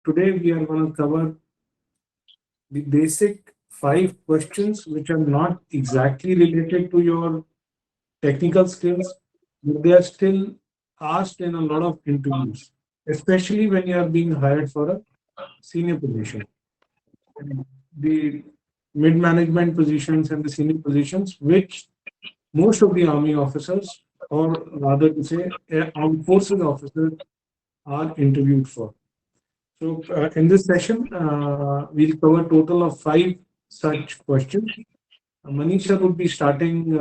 today we are going to cover the basic 5 questions which are not exactly related to your technical skills, but they are still asked in a lot of interviews, especially when you are being hired for a senior position. And the mid management positions and the senior positions, which most of the army officers, or rather to say, armed forces officers, are interviewed for. So, in this session, we'll cover a total of 5 such questions. Manish sir would be starting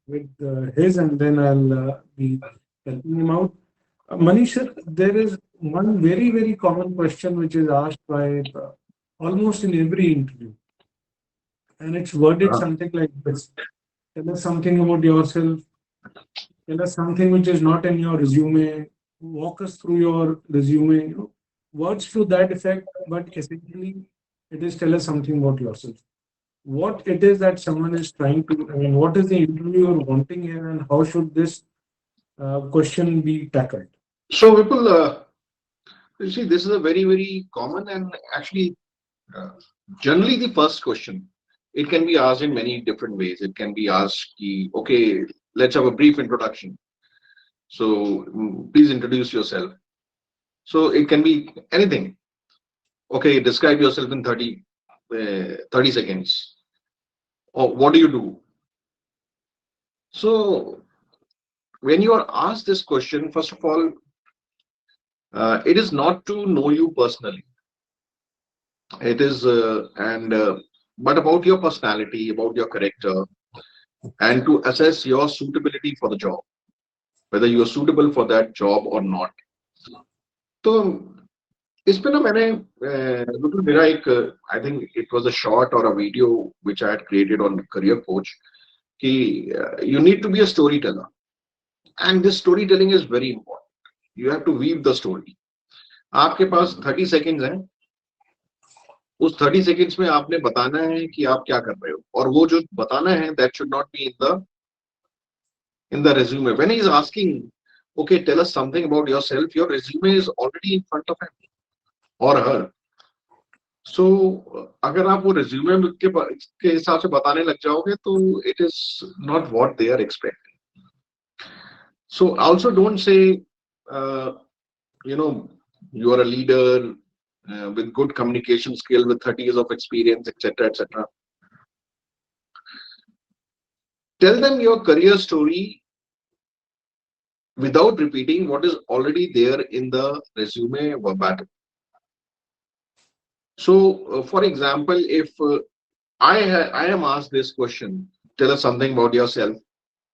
with his, and then I'll be helping him out. Manish sir, there is one very, very common question which is asked by almost in every interview, and it's worded Uh, something like this: tell us something about yourself, tell us something which is not in your resume, walk us through your resume, words to that effect, but essentially it is tell us something about yourself. What it is that someone is trying to, I mean, what is the interviewer wanting here, and how should this question be tackled? so, Vipul, you see, this is a very, very common and actually uh, generally the first question. It can be asked in many different ways. It can be asked, okay, let's have a brief introduction. So, please introduce yourself. So, it can be anything. Okay, describe yourself in 30 seconds. Or what do you do? So, when you are asked this question, first of all, it is not to know you personally. It is, but about your personality, about your character, and to assess your suitability for the job, whether you are suitable for that job or not. तो इसमें ना मैंने बिल्कुल मेरा एक I think it was a short और a video which I had created on career coach कि you need to be a storyteller and this storytelling is very important you have to weave the story आपके पास 30 seconds हैं उस 30 seconds में आपने बताना है कि आप क्या कर रहे हो और वो जो बताना है that should not be in the resume when he is asking okay tell us something about yourself your resume is already in front of him or her so अगर आप वो resume के हिसाब से बताने लग जाओगे तो it is not what they are expecting so also don't say uh, you know you are a leader with good communication skill with 30 years of experience etc etc tell them your career story without repeating what is already there in the resume verbatim so for example if I am asked this question tell us something about yourself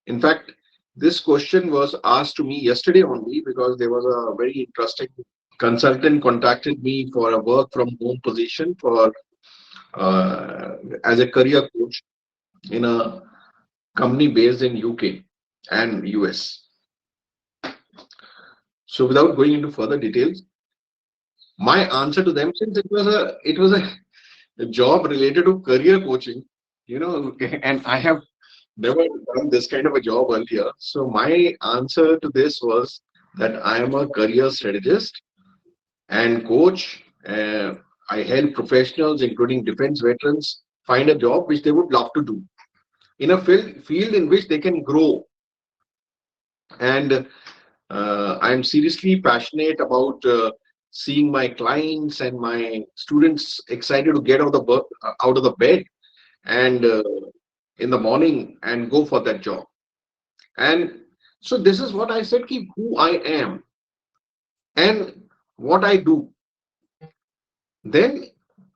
in fact this question was asked to me yesterday only because there was a very interesting consultant contacted me for a work from home position for as a career coach in a company based in UK and US. So without going into further details, my answer to them, since a job related to career coaching, and I have never done this kind of a job earlier. So my answer to this was that I am a career strategist and coach. I help professionals, including defense veterans, find a job which they would love to do in a field in which they can grow. And I'm seriously passionate about seeing my clients and my students excited to get out of the bed and in the morning and go for that job. And so this is what I said, who I am and what I do. Then,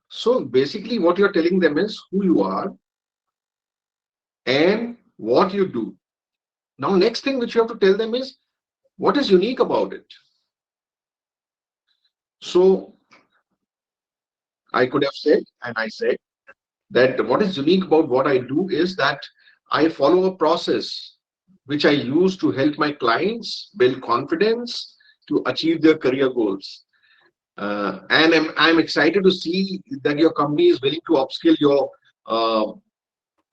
so basically what you're telling them is who you are and what you do. Now, next thing which you have to tell them is what is unique about it. So I could have said, and I said, that what is unique about what I do is that I follow a process which I use to help my clients build confidence to achieve their career goals. And I'm excited to see that your company is willing to upskill your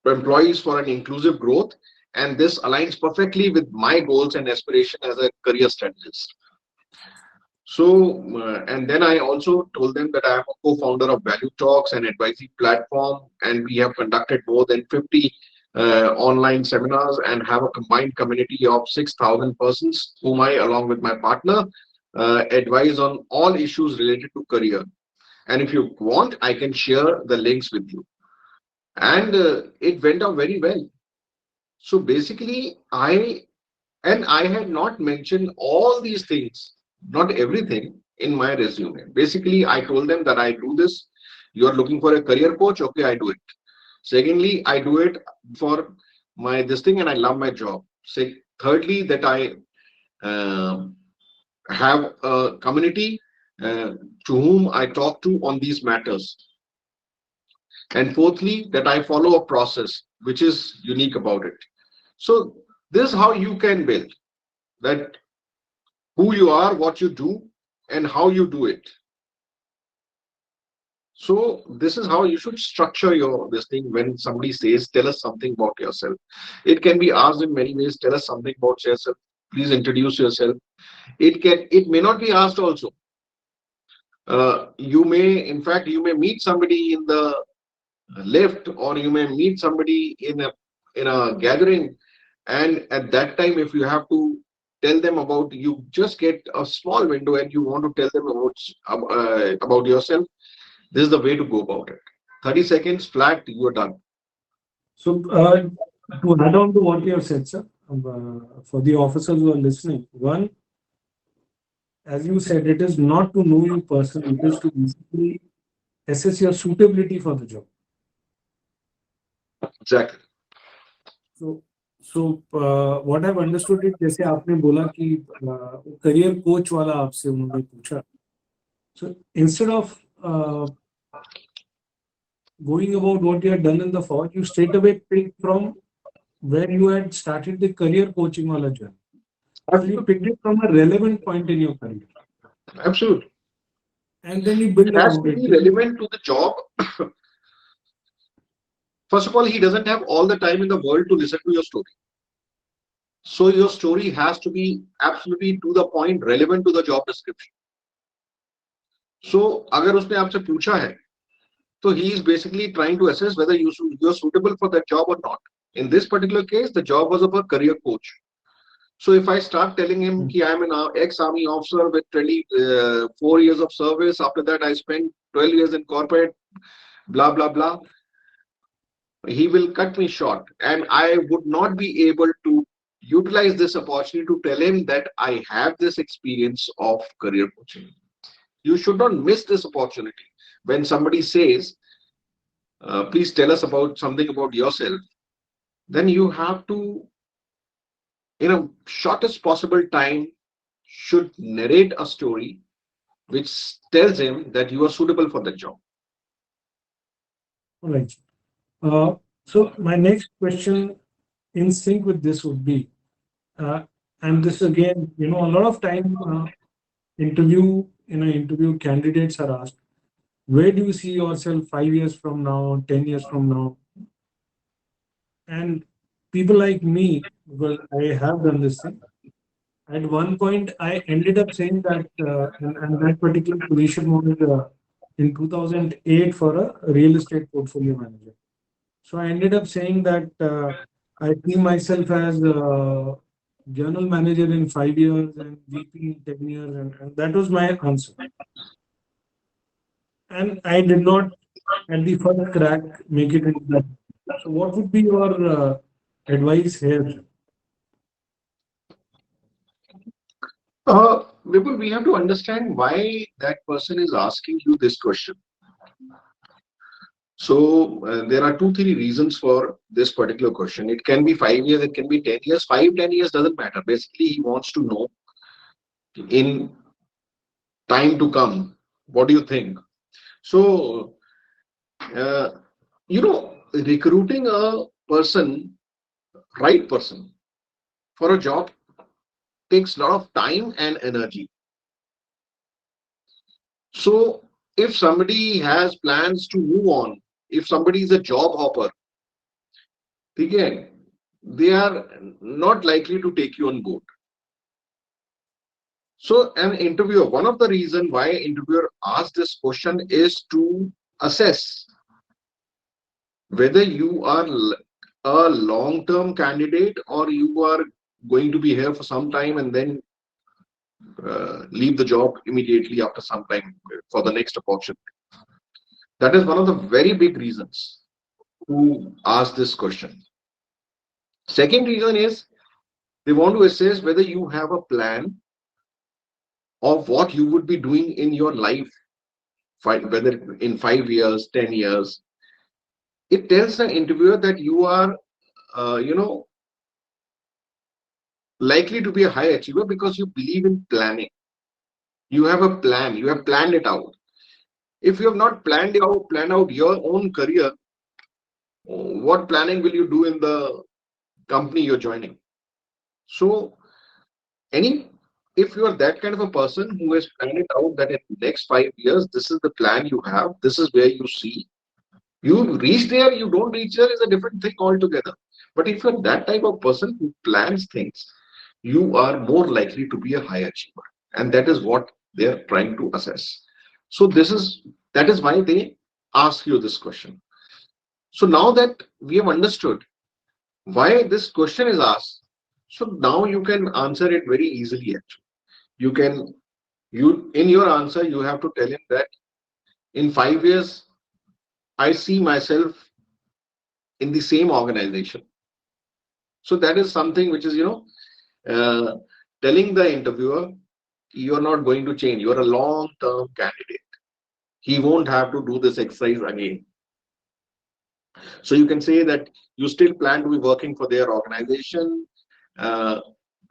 employees for an inclusive growth. And this aligns perfectly with my goals and aspiration as a career strategist. And then I also told them that I am a co-founder of Value Talks, an advisory platform, and we have conducted more than 50 online seminars and have a combined community of 6,000 persons, whom I, along with my partner, advise on all issues related to career. And if you want, I can share the links with you. And it went out very well. So basically, I had not mentioned all these things, not everything in my resume. Basically, I told them that I do this. You are looking for a career coach? Okay, I do it. Secondly, I do it for my this thing and I love my job. Thirdly, that I uh, have a community uh, to whom I talk to on these matters. And fourthly, that I follow a process which is unique about it. So this is how you can build that, who you are, what you do, and how you do it. So this is how you should structure your this thing when somebody says, tell us something about yourself. It can be asked in many ways, tell us something about yourself. Please introduce yourself. It may not be asked also. You may, in fact, you may meet somebody in the lift, or you may meet somebody in a gathering, and at that time, if you have to tell them about, you just get a small window and you want to tell them about yourself. This is the way to go about it. 30 seconds flat, you are done. So, to add on to what you have said, sir, for the officers who are listening, one, as you said, it is not to know you personally, it is to basically assess your suitability for the job. Exactly. So, what I've understood is, जैसे आपने बोला कि career coach वाला आपसे उन्होंने पूछा. So instead of going about what you had done in the fall, you straight away picked from where you had started the career coaching wala journey. So you picked it from a relevant point in your career, Absolutely. and then you build It has around to it. be relevant to the job. First of all, he doesn't have all the time in the world to listen to your story. So your story has to be absolutely to the point, relevant to the job description. So अगर उसने आपसे पूछा है, so he is basically trying to assess whether you're suitable for that job or not. In this particular case, the job was of a career coach. So if I start telling him that I'm an ex-army officer with 24 years of service, after that I spent 12 years in corporate, blah, blah, blah, he will cut me short. And I would not be able to utilize this opportunity to tell him that I have this experience of career coaching. You should not miss this opportunity. When somebody says, please tell us about something about yourself, then you have to, in a shortest possible time, should narrate a story which tells him that you are suitable for the job. All right. So my next question in sync with this would be, uh, and this again, a lot of time interview candidates are asked, where do you see yourself 5 years from now, 10 years from now? And people like me, because I have done this thing, at one point I ended up saying that, and that particular position was in 2008 for a real estate portfolio manager. So I ended up saying that I see myself as a general manager in 5 years and VP in 10 years, and that was my answer. And I did not, at the first crack, make it into that. So, what would be your advice here? Vipul, we have to understand why that person is asking you this question. So there are 2, 3 reasons for this particular question. It can be 5 years, it can be 10 years. 5, 10 years doesn't matter. Basically, he wants to know in time to come. What do you think? So, uh, recruiting a person, right person, for a job takes a lot of time and energy. So, if somebody has plans to move on, if somebody is a job hopper, they are not likely to take you on board. So an interviewer, one of the reason why interviewer asks this question is to assess whether you are a long-term candidate or you are going to be here for some time and then leave the job immediately after some time for the next opportunity. That is one of the very big reasons who ask this question. Second reason is they want to assess whether you have a plan of what you would be doing in your life, whether in 5 years, 10 years. It tells the interviewer that you are, you know, likely to be a high achiever because you believe in planning. You have a plan. You have planned it out. If you have not planned out your own career, what planning will you do in the company you're joining? So, any if you are that kind of a person who has planned it out that in the next 5 years, this is the plan you have, this is where you see. You reach there, you don't reach there is a different thing altogether. But if you're that type of person who plans things, you are more likely to be a high achiever. And that is what they're trying to assess. So that is why they ask you this question. So now that we have understood why this question is asked, so now you can answer it very easily actually. You can you in your answer you have to tell him that in 5 years I see myself in the same organization. So that is something which is uh, telling the interviewer you are not going to change. You are a long term candidate. He won't have to do this exercise again. So you can say that you still plan to be working for their organization, uh,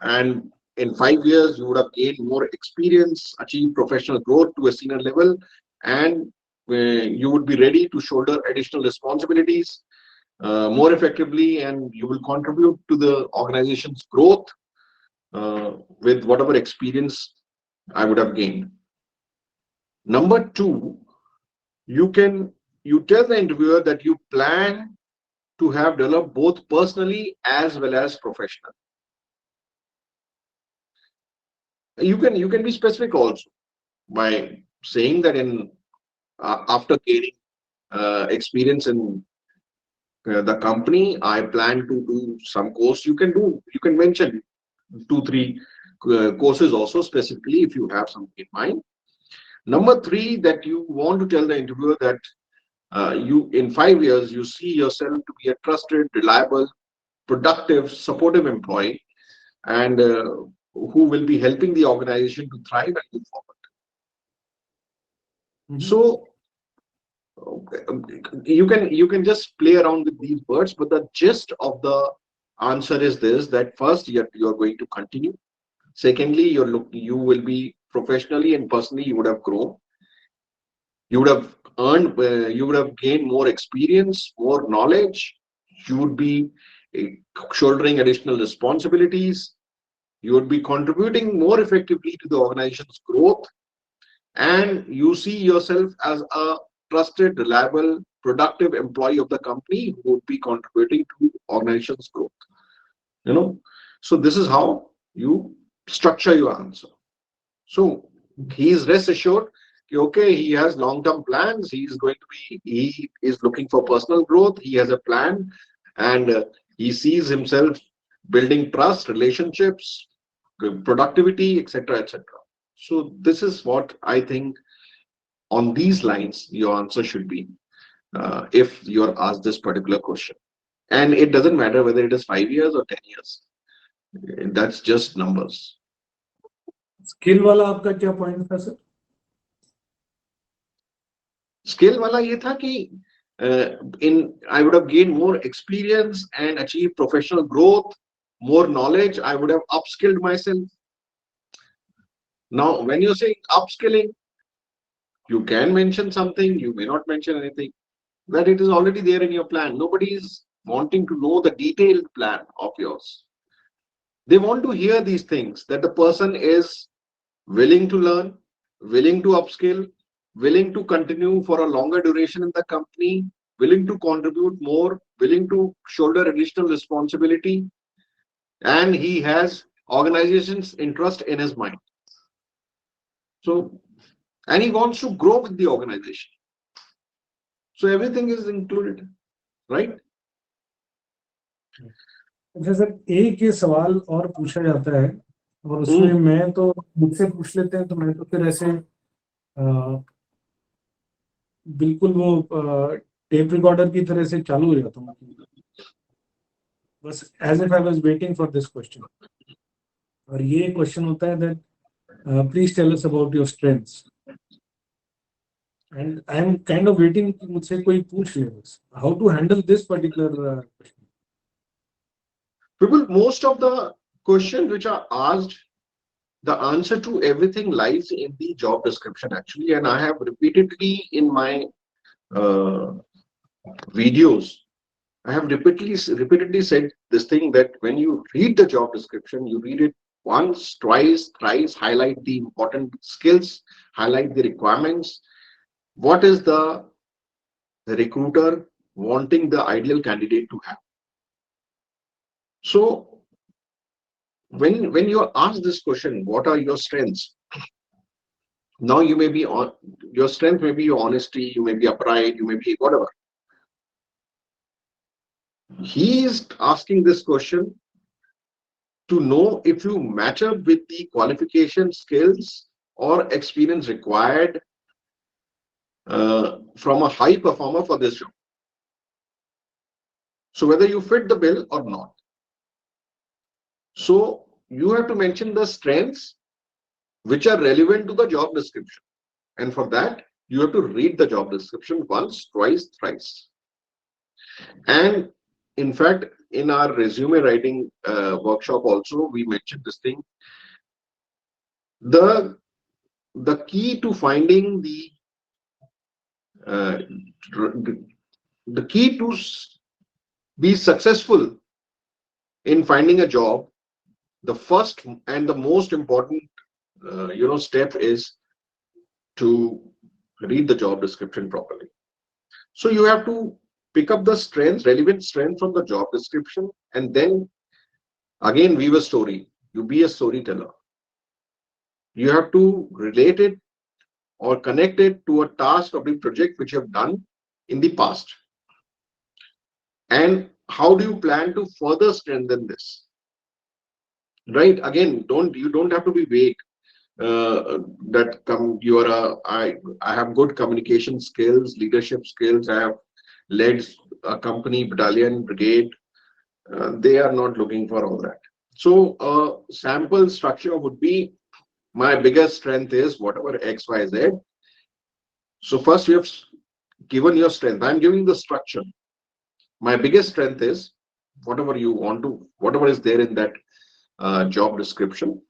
and in 5 years you would have gained more experience, achieved professional growth to a senior level, and you would be ready to shoulder additional responsibilities more effectively, and you will contribute to the organization's growth with whatever experience I would have gained. Number two, you tell the interviewer that you plan to have developed both personally as well as professionally. You can be specific also by saying that in after gaining experience in the company, I plan to do some course. You can mention 2 3 courses also specifically if you have something in mind. Number three, that you want to tell the interviewer that you in 5 years you see yourself to be a trusted, reliable, productive, supportive employee, and who will be helping the organization to thrive and move forward. Mhm. So you can just play around with these words, but the gist of the answer is this: that first you're going to continue. Secondly, you will be professionally and personally you would have grown. You would have you would have gained more experience, more knowledge. You would be shouldering additional responsibilities. You would be contributing more effectively to the organization's growth, and you see yourself as a trusted, reliable, productive employee of the company who would be contributing to organization's growth. You know, so this is how you structure your answer. So he is rest assured. Okay, he has long-term plans. He is looking for personal growth. He has a plan, and he sees himself building trust, relationships, productivity, etc., etc. So this is what I think. On these lines, your answer should be if you are asked this particular question. And it doesn't matter whether it is 5 years or 10 years. That's just numbers. Skill वाला आपका क्या point था sir? Skill वाला ये था कि in I would have gained more experience and achieved professional growth, more knowledge. I would have upskilled myself. Now, when you're saying upskilling, you can mention something, you may not mention anything. That it is already there in your plan. Nobody is wanting to know the detailed plan of yours. They want to hear these things, that the person is willing to learn, willing to upskill, willing to continue for a longer duration in the company, willing to contribute more, willing to shoulder additional responsibility, and he has organization's interest in his mind. So, and he wants to grow with the organization. So everything is included, right? अच्छा sir, एक ये सवाल और पूछा जाता है, और उसमें Mm. मैं तो मुझसे पूछ लेते हैं, तो मैं तो फिर ऐसे बिल्कुल वो टेप रिकॉर्डर की तरह से चालू हो जाता हूँ कि बस as if I was waiting for this question. और ये क्वेश्चन होता है that please tell us about your strengths, and I am kind of waiting कि मुझसे कोई पूछ ले बस how to handle this particular question. People, most of the questions which are asked, the answer to everything lies in the job description actually. And I have repeatedly in my uh, videos, I have repeatedly said this thing that when you read the job description, you read it once, twice, thrice, highlight the important skills, highlight the requirements. What is the recruiter wanting the ideal candidate to have? So when you are asked this question, what are your strengths? Now you may be on your strength, may be your honesty, you may be upright, you may be whatever. He is asking this question to know if you match up with the qualification, skills, or experience required from a high performer for this job. So whether you fit the bill or not. So you have to mention the strengths which are relevant to the job description. And for that, you have to read the job description once, twice, thrice. And in fact, in our resume writing workshop also, we mentioned this thing. The the key to finding uh, the key to be successful in finding a job, the first and the most important step is to read the job description properly. So you have to pick up the strengths, relevant strengths from the job description, and then again weave a story. You be a storyteller. You have to relate it or connect it to a task or a project which you have done in the past. And how do you plan to further strengthen this? Right? Again, don't have to be vague. That you are I have good communication skills, leadership skills. I have led a company, battalion, brigade. They are not looking for all that. So sample structure would be my biggest strength is whatever X, Y, Z. So first you have given your strength. I'm giving the structure. My biggest strength is whatever you want to, whatever is there in that job description.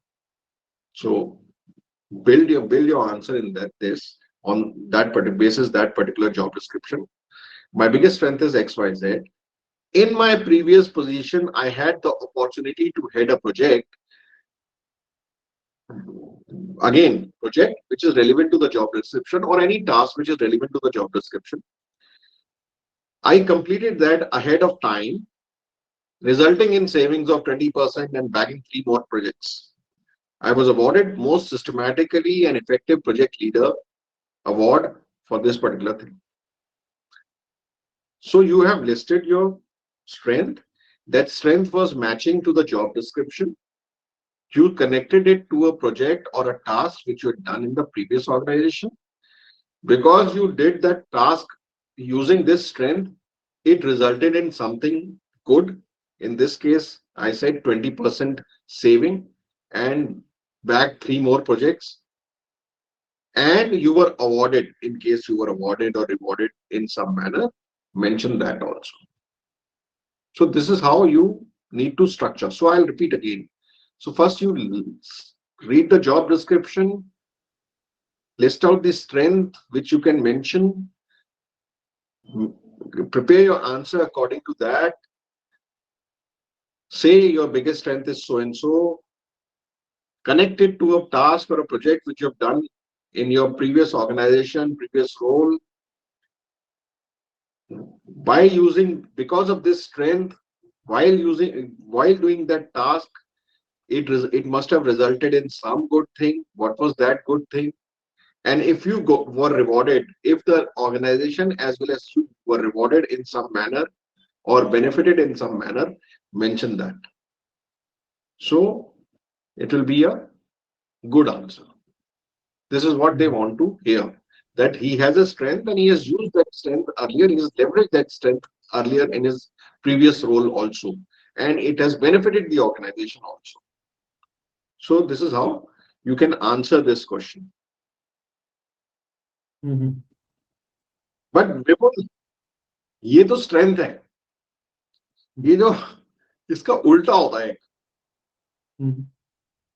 So build your answer in that this on that particular basis, that particular job description. My biggest strength is X, Y, Z. In my previous position, I had the opportunity to head a project. Again, project which is relevant to the job description or any task which is relevant to the job description. I completed that ahead of time, resulting in savings of 20% and bagging 3 more projects. I was awarded most systematically and effective project leader award for this particular thing. So you have listed your strength. That strength was matching to the job description. You connected it to a project or a task which you had done in the previous organization. Because you did that task using this strength, it resulted in something good. In this case, I said 20% saving and back 3 more projects. And you were awarded, in case you were awarded or rewarded in some manner, mention that also. So this is how you need to structure. So I'll repeat again. So first you read the job description, list out the strength which you can mention, prepare your answer according to that. Say your biggest strength is so and so. Connect it to a task or a project which you have done in your previous organization, previous role. By using, because of this strength, while doing that task, it must have resulted in some good thing. What was that good thing? And if you were rewarded, if the organization as well as you were rewarded in some manner or benefited in some manner, mention that. So it will be a good answer. This is what they Mhm. want to hear. That he has a strength and he has used that strength earlier, he has leveraged that strength earlier in his previous role also. And it has benefited the organization also. So this is how you can answer this question. Mhm. But Vipul, ये तो strength है, ये जो इसका उल्टा होता है. Mhm.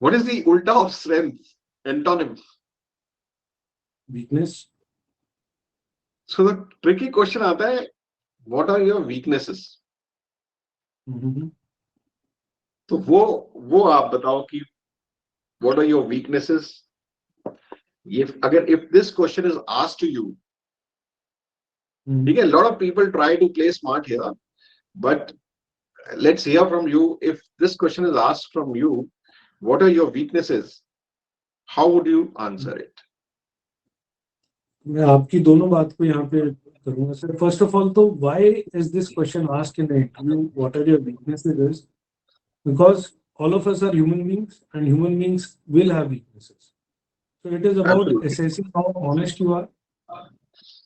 What is the ulta of strength? Antonym. Weakness. So the tricky question आता है, what are your weaknesses? Mhm. तो वो आप बताओ कि what are your weaknesses? If this question is asked to you, ठीक Mhm. है, lot of people try to play smart here, but let's hear from you. If this question is asked from you, what are your weaknesses? How would you answer it? मैं आपकी दोनों बात को यहाँ पे करूंगा सर. फर्स्ट ऑफ ऑल तो why is this question asked in the interview, what are your weaknesses is because all of us are human beings and human beings will have weaknesses. So it is about Absolutely. assessing how honest you are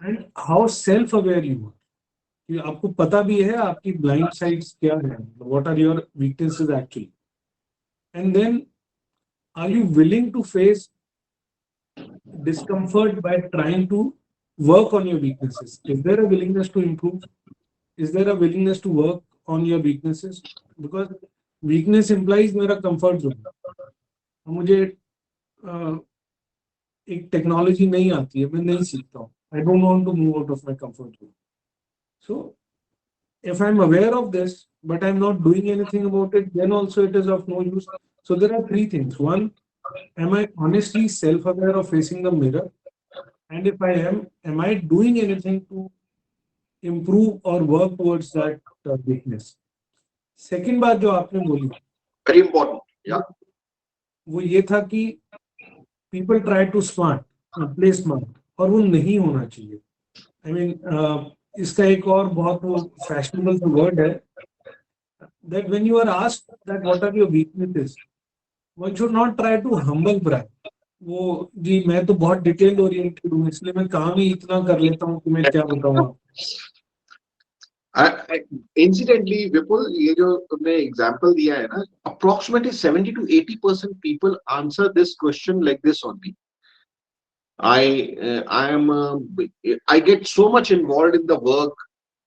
and how self aware you are. कि आपको पता भी है आपकी blind sides क्या है, what are your weaknesses actually, and then are you willing to face discomfort by trying to work on your weaknesses? Is there a willingness to improve? Is there a willingness to work on your weaknesses? Because weakness implies मेरा comfort zone. मुझे एक technology नहीं आती है, मैं नहीं सीखता हूँ. I don't want to move out of my comfort zone. So if I'm aware of this but I'm not doing anything about it, then also it is of no use. So there are three things. One, am I honestly self-aware of facing the mirror? And if I am I doing anything to improve or work towards that weakness? Second बात जो आपने बोली Very important. Yeah. वो ये था कि people try to smart play smart, और वो नहीं होना चाहिए. आई मीन इसका एक और बहुत वो फैशनेबल वर्ड है that when you are asked that what are your weaknesses, one should not try to humble brag. वो जी मैं तो बहुत डिटेल ओरिएंटेड हूँ इसलिए मैं काम ही इतना कर लेता हूँ कि मैं क्या बताऊँ आपको. Incidentally, Vipul, ये जो तुमने एग्जांपल दिया है ना, approximately 70 to 80% people answer this question like this only. I get so much involved in the work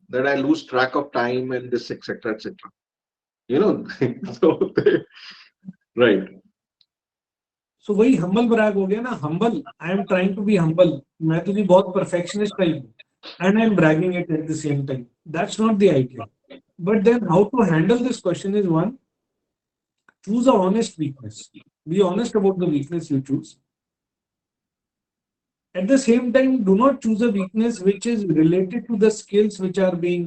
that I lose track of time and this etc etc. You know, so right. सो वही humble Bragg हो गया ना. Humble, I am trying to be humble, मैं तो जी बहुत perfectionist type हूँ and I am bragging it at the same time. That's not the idea. But then how to handle this question is one, choose a honest weakness. Be honest about the weakness you choose. At the same time, do not choose a weakness which is related to the skills which are being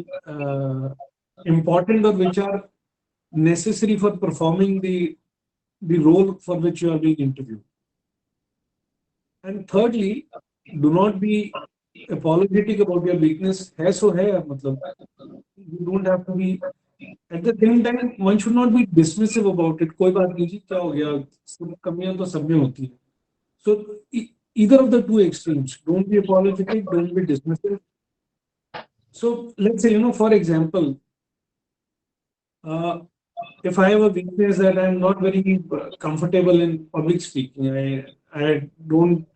important or which are necessary for performing the role for which you are being interviewed. And thirdly, do not be apologetic about your weakness. है सो है, मतलब you don't have to be. At the same time, one should not be dismissive about it. कोई बात नहीं जी, क्या हो गया, सब कमियां तो सब में होती है. So either of the two extremes, don't be apologetic, don't be dismissive. So let's say, for example, uh, if I have a weakness that I'm not very comfortable in public speaking, I don't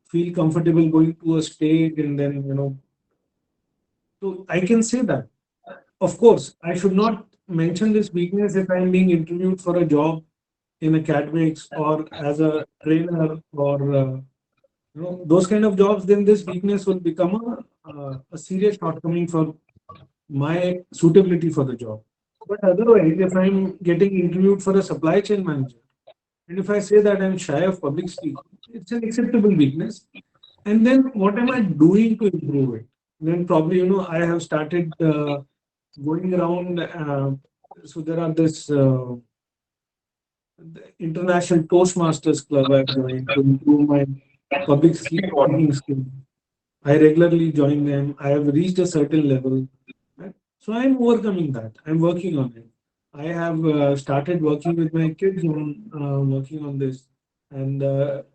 feel comfortable going to a stage and then, so I can say that. Of course, I should not mention this weakness if I'm being interviewed for a job in academics or as a trainer or those kind of jobs. Then this weakness will become a serious shortcoming for my suitability for the job. But otherwise, if I'm getting interviewed for a supply chain manager, and if I say that I'm shy of public speaking, it's an acceptable weakness. And then what am I doing to improve it? Then probably, I have started going around. So there are this the International Toastmasters Club I've joined to improve my public speaking skills. I regularly join them. I have reached a certain level. Right? So I'm overcoming that. I'm working on it. I have started working with my kids on working on this, and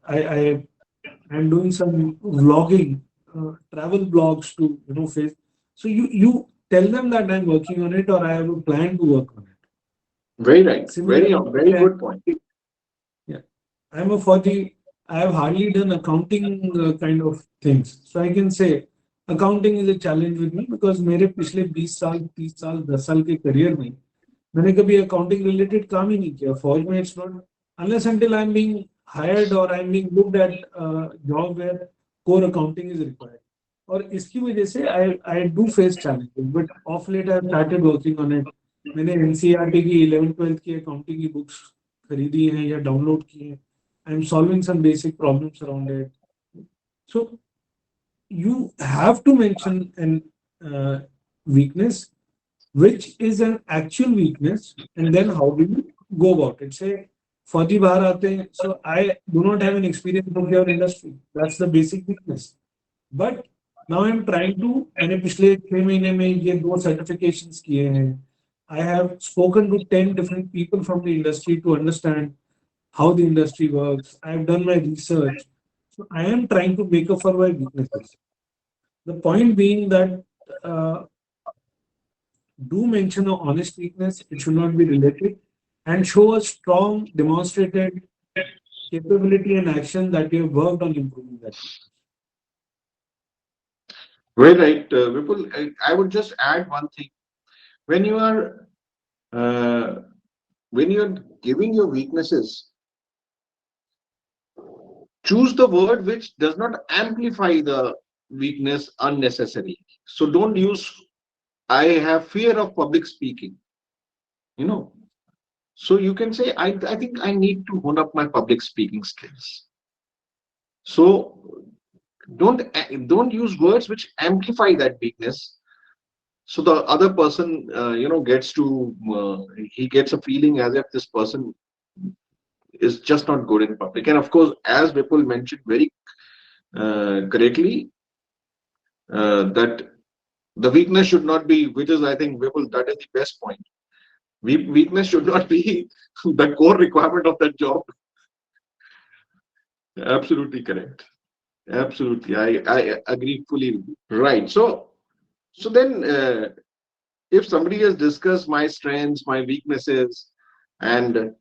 I'm doing some vlogging, travel blogs to face. So you tell them that I'm working on it, or I have a plan to work on it. Very right. Similarly, Very good point. yeah. I'm a 40. I have hardly done accounting kind of things. So I can say accounting is a challenge with me because मेरे पिछले 20 साल 30 साल 10 साल के career में मैंने कभी accounting related काम ही नहीं किया फौज में it's not unless until I'm being hired or I'm being looked at job where core accounting is required और इसकी वजह से I do face challenges but of late I've started working on it मैंने एनसीईआरटी की 11th 12th की accounting की books खरीदी हैं या डाउनलोड की हैं I am solving some basic problems around it so you have to mention an weakness which is an actual weakness and then how do you go about it say फौजी बाहर आते हैं so I do not have an experience of your industry that's the basic weakness but now I'm trying to मैंने पिछले 6 महीने में ये दो certifications किए हैं I have spoken to 10 different people from the industry to understand how the industry works I've done my research so I am trying to make up for my weaknesses the point being that uh, do mention an honest weakness, it should not be related, and show a strong demonstrated capability and action that you have worked on improving that. Very right, Vipul. I would just add one thing. When you are uh, when you're giving your weaknesses, choose the word which does not amplify the weakness unnecessarily. So don't use I have fear of public speaking. You know, so you can say I think I need to hone up my public speaking skills. So don't use words which amplify that weakness. So the other person, gets to he gets a feeling as if this person is just not good in public. And of course, as Vipul mentioned very correctly, that the weakness should not be, which is I think Vipul, that is the best point. Weakness should not be the core requirement of that job. Absolutely correct. Absolutely, I agree fully with you. Right. So then, if somebody has discussed my strengths, my weaknesses, and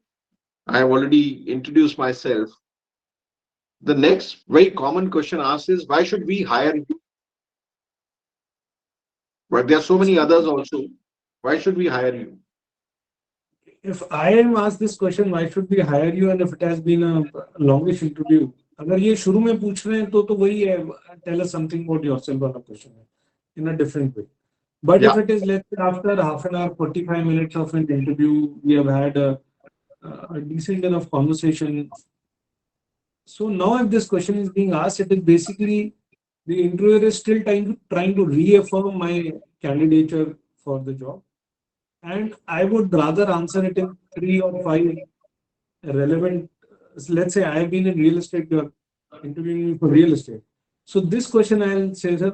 I've already introduced myself, the next very common question asked is why should we hire you? But there are so many others also. Why should we hire you? If I am asked this question, why should we hire you, and if it has been a longish interview, अगर ये शुरू में पूछ रहे हैं तो वही है tell us something about yourself वाला question है in a different way. But if Yeah. it is let's say after half an hour, 45 minutes of an interview, we have had a decent enough conversation. So now if this question is being asked, it is basically the interviewer is still trying to reaffirm my candidature for the job. And I would rather answer it in 3 or 5 relevant. Let's say I have been in real estate, you are interviewing me for real estate. So this question I'll say, sir,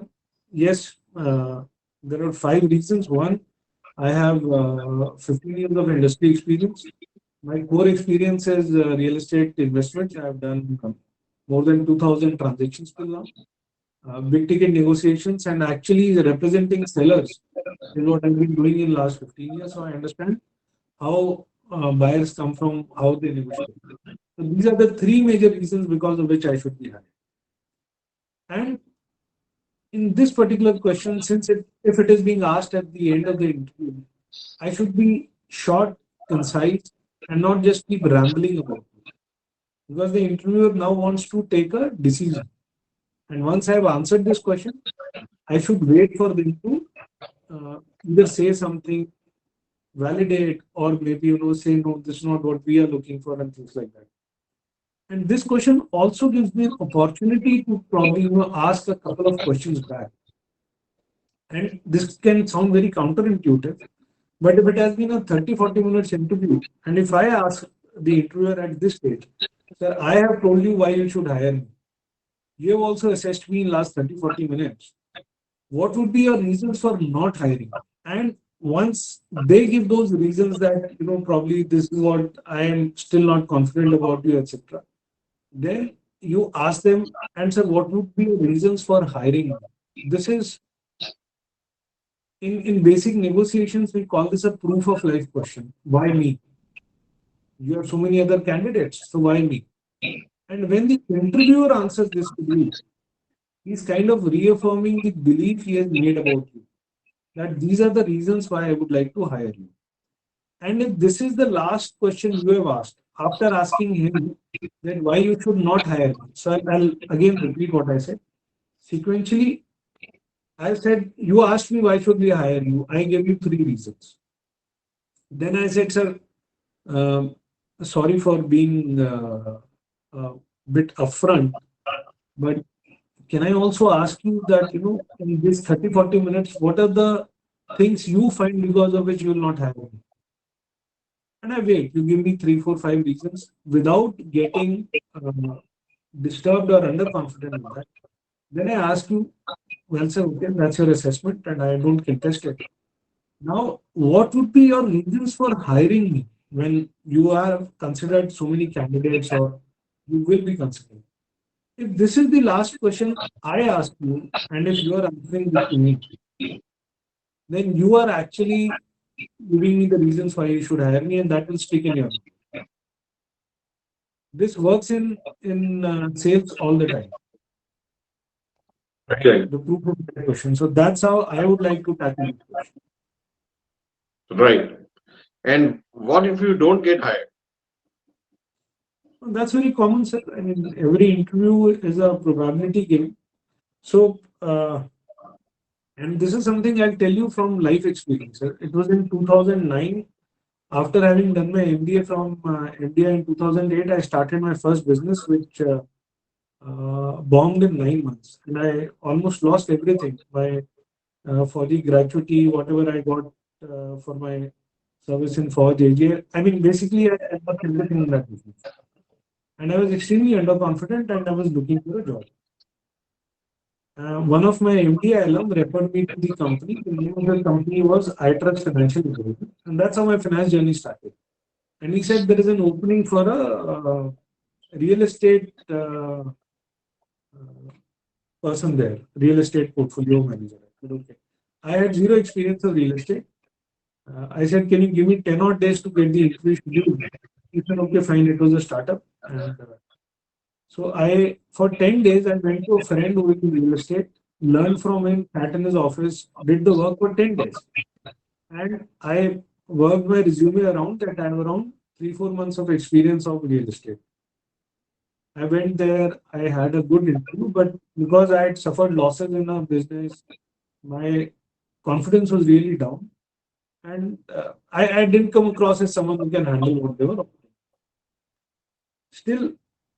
yes, there are 5 reasons. One, I have 15 years of industry experience. My core experience is real estate investments. I have done more than 2,000 transactions till now. Big ticket negotiations and actually representing sellers is what I've been doing in last 15 years. So I understand how buyers come from, how they negotiate. So these are the 3 major reasons because of which I should be hired. And in this particular question, since if it is being asked at the end of the interview, I should be short, concise, and not just keep rambling about it. Because the interviewer now wants to take a decision. And once I have answered this question, I should wait for them to either say something, validate, or maybe say no, this is not what we are looking for, and things like that. And this question also gives me an opportunity to probably ask a couple of questions back. And this can sound very counterintuitive, but if it has been a 30-40 minutes interview, and if I ask the interviewer at this stage, sir, I have told you why you should hire me. You have also assessed me in last 30, 40 minutes. What would be your reasons for not hiring? And once they give those reasons that, probably this is what I am still not confident about you, etc., then you ask them, and sir, what would be your reasons for hiring me? This is in basic negotiations, we call this a proof of life question. Why me? You have so many other candidates, so why me? And when the interviewer answers this to you, he's kind of reaffirming the belief he has made about you, that these are the reasons why I would like to hire you. And if this is the last question you have asked, after asking him that why you should not hire me, so I'll again repeat what I said. Sequentially, I said, you asked me why should we hire you. I gave you three reasons. Then I said, sir, um, sorry for being a bit upfront, but can I also ask you that, in this 30, 40 minutes, what are the things you find because of which you will not hire me? And I wait. You give me three, four, five reasons without getting disturbed or underconfident with that. Then I ask you, well, sir, okay, that's your assessment, and I don't contest it. Now, what would be your reasons for hiring me when you are considered so many candidates or you will be considered? If this is the last question I ask you, and if you are answering this to me, then you are actually giving me the reasons why you should hire me, and that will stick in your mind. This works in sales all the time, right? Okay. The proof of that question. So that's how I would like to tackle this question. Right. And what if you don't get hired? Well, that's very common, sir. I mean, every interview is a probability game. So, and this is something I'll tell you from life experience, sir. It was in 2009. After having done my MBA from India in 2008, I started my first business, which bombed in 9 months, and I almost lost everything. For the gratuity, whatever I got for my service in Forge AJ. I mean, basically, I lost everything in that business, and I was extremely underconfident, and I was looking for a job. One of my MBA alum referred me to the company. The name of the company was I Trust Financial Advisor, and that's how my finance journey started. And he said there is an opening for a real estate person there, real estate portfolio manager. I said, okay. I had zero experience of real estate. I said, can you give me 10 odd days to get the interview scheduled? He said, okay, fine. It was a startup. And so for 10 days, I went to a friend who was in real estate, learned from him, sat in his office, did the work for 10 days. And I worked my resume around that. I have around 3, 4 months of experience of real estate. I went there, I had a good interview, but because I had suffered losses in a business, my confidence was really down. And I didn't come across as someone who can handle what they were offering. Still,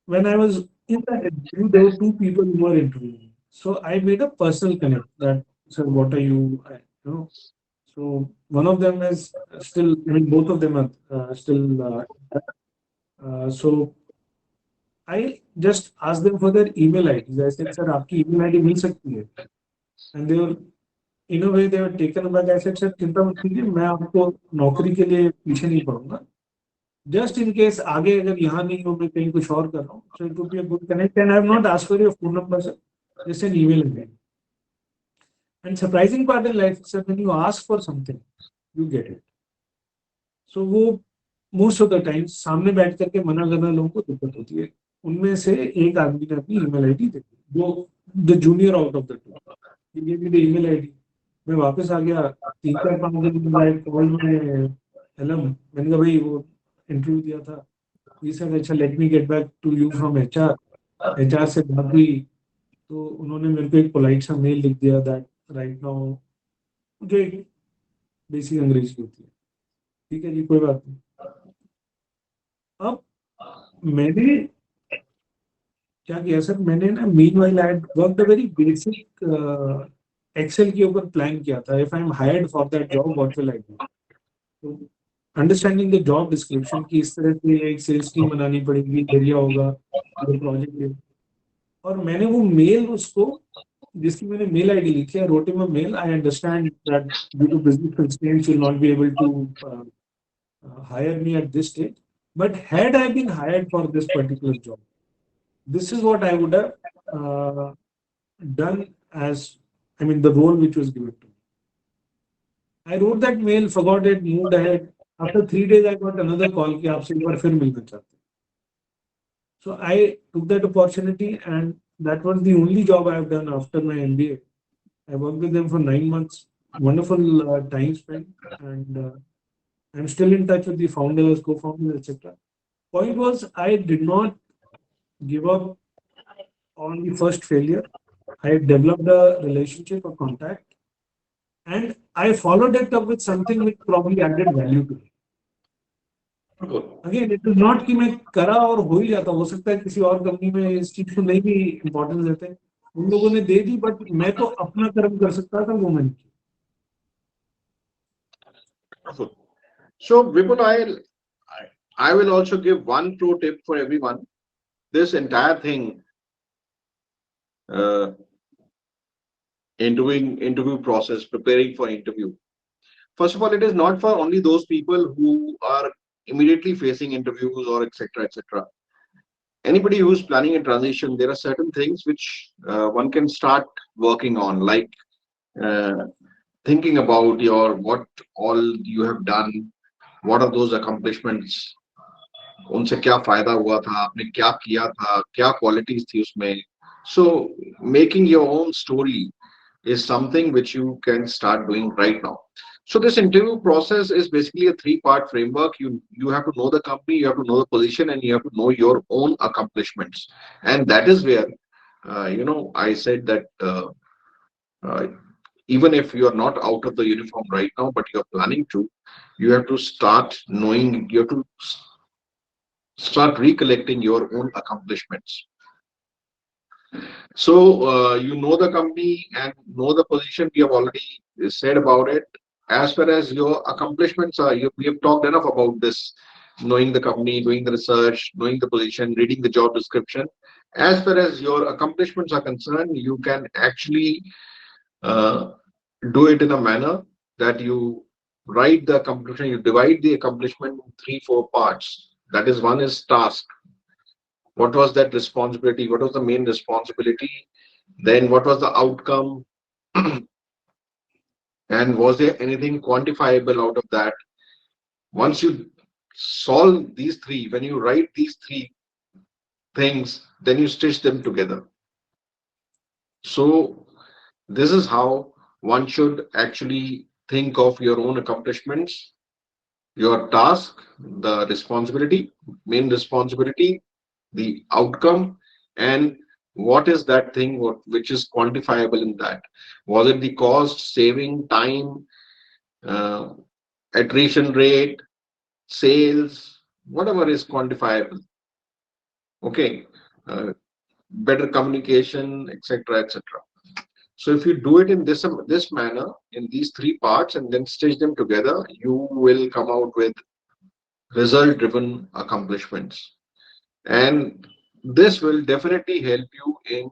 when I was in that interview, there were two people who were interviewing. So I made a personal connect that, sir, what are you, So one of them is still, I mean, both of them are still. So I just asked them for their email IDs. I said, sir, आपकी email ID मिल सकती है? And they were, in a way, they were taken aback. I said, sir, चिंता मत कीजिए, मैं आपको नौकरी के लिए पीछे नहीं पड़ूंगा. Just in case आगे अगर यहाँ नहीं हो, मैं कहीं कुछ और कर रहा हूँ. So it would be a good connect. And I have not asked for your phone number, sir. Just an email again. And surprising part in life, sir, when you ask for something, you get it. So वो most of the times सामने बैठ करके मना करना लोगों को दिक्कत होती है. उनमें से एक आदमी ने अपनी ईमेल आईडी दे दी, वो the junior out of the two. ये भी ईमेल आईडी. मैं वापस आ गया 3, 4, 5 दिन बाद कॉल में एलम. मैंने कहा भाई वो इंटरव्यू दिया था. ये सर अच्छा let me get back to you from HR. HR से बात हुई तो उन्होंने मेरे को एक पोलाइट सा मेल लिख दिया दैट राइट नाउ, जो एक बेसिक अंग्रेजी होती है. ठीक है जी, कोई बात नहीं. अब मैंने क्या किया सर, मैंने ना meanwhile I had worked a very basic Excel के ऊपर प्लान किया था. If I am hired for that job what will I do. तो अंडरस्टैंडिंग द जॉब डिस्क्रिप्शन की इस तरह से एक सेल्स टीम बनानी पड़ेगी, एरिया होगा, प्रोजेक्ट. और मैंने वो मेल उसको, जिसकी मैंने मेल आईडी ली थी, I wrote him a mail, I understand that due to business constraints you will not be able to hire me at this stage. But had I been hired for this particular job, this is what I would have uh, done as, I mean, the role which was given to me. I wrote that mail, forgot it, moved ahead. After 3 days, I got another call कि आपसे एक बार फिर मिलना चाहते हैं. So I took that opportunity, and that was the only job I have done after my MBA. I worked with them for 9 months. Wonderful time spent, and I'm still in touch with the founders, co-founders, etc. Point was, I did not give up on the first failure. I developed a relationship, a contact, and I followed it up with something which probably added value to me. Again, it is not कि मैं करा और हो ही जाता, हो सकता है किसी और कंपनी में इस चीज को नहीं भी इम्पोर्टेंस देते, उन लोगों ने दे दी, बट मैं तो अपना कर्म कर सकता था, वो मैंने किया. So, Vipul, I will also give one pro tip for everyone. This entire thing, uh, interview process, preparing for interview. First of all, it is not for only those people who are immediately facing interviews or etc. etc. Anybody who's planning a transition, there are certain things which one can start working on, like uh, thinking about your what all you have done, what are those accomplishments, उनसे क्या फायदा हुआ था, आपने क्या किया था, क्या qualities थी उसमें. So making your own story is something which you can start doing right now. So this interview process is basically a three-part framework. You have to know the company, you have to know the position, and you have to know your own accomplishments. And that is where, I said that uh, even if you are not out of the uniform right now, but you are planning to, you have to start knowing, you have to start recollecting your own accomplishments. So you know the company and know the position. We have already said about it. As far as your accomplishments are, we have talked enough about this. Knowing the company, doing the research, knowing the position, reading the job description. As far as your accomplishments are concerned, you can actually uh, do it in a manner that you write the accomplishment. You divide the accomplishment in three, four parts. That is, one is task. What was that responsibility? What was the main responsibility? Then what was the outcome? And was there anything quantifiable out of that? Once you solve these three, when you write these three things, then you stitch them together. So this is how one should actually think of your own accomplishments, your task, the responsibility, main responsibility, the outcome, and what is that thing which is quantifiable in that. Was it the cost, saving, time, uh, attrition rate, sales, whatever is quantifiable? Okay, uh, better communication, etc., etc. So if you do it in this manner, in these three parts, and then stitch them together, you will come out with result-driven accomplishments. And this will definitely help you in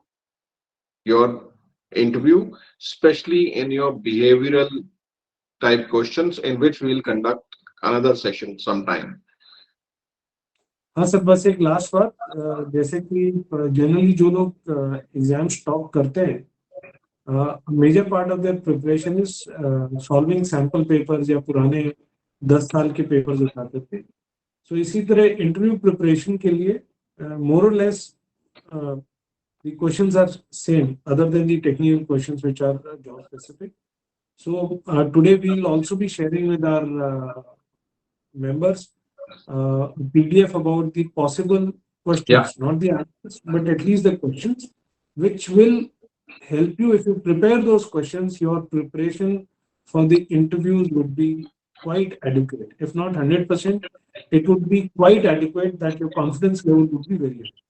your interview, especially in your behavioral type questions, in which we will conduct another session sometime. हाँ sir, बस एक last बात, जैसे कि generally जो लोग exam stop करते हैं, major part of their preparation is solving sample papers या पुराने 10 साल के पेपर्स उठाते थे. सो इसी तरह इंटरव्यू प्रिपरेशन के लिए मोर और less the questions are same other than the technical questions which are job specific. So today we'll also be sharing with our members PDF about the possible questions, not the answers, but at least the questions, which will help you. If you prepare those questions, your preparation for the interviews would be quite adequate. If not 100%, it would be quite adequate, that your confidence level would be very high.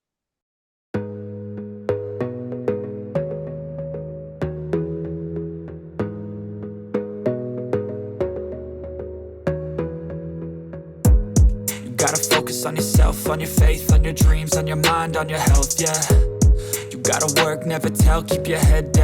Gotta focus on yourself, on your faith, on your dreams, on your mind, on your health, yeah. You Gotta work, never tell, keep your head down.